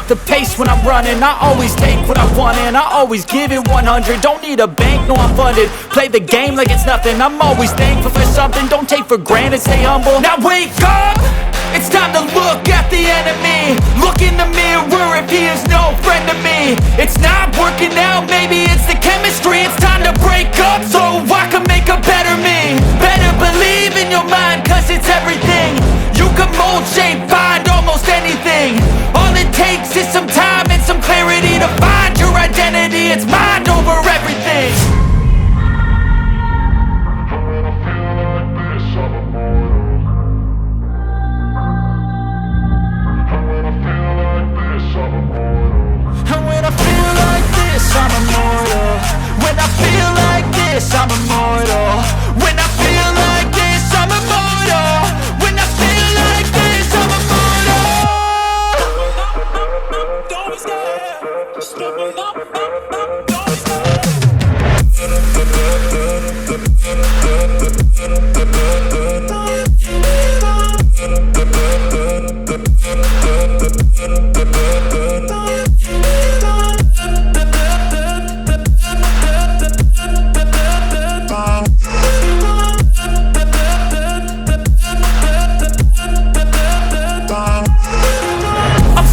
the pace when I'm running. I always take what I want and I always give it 100. Don't need a bank, no I'm funded. Play the game like it's nothing. I'm always thankful for something. Don't take for granted, stay humble. Now wake up! It's time to look at the enemy. Look in the mirror if he is no friend to me. It's not working out, maybe it's the chemistry. It's time to break up so I can make a better me. Better believe in your mind, cause it's everything. You can mold, shape, find almost anything. All it takes is some time and some clarity to find your identity. It's mind over everything. And when I feel like this, I'm immortal. When I feel like this, I'm immortal. When I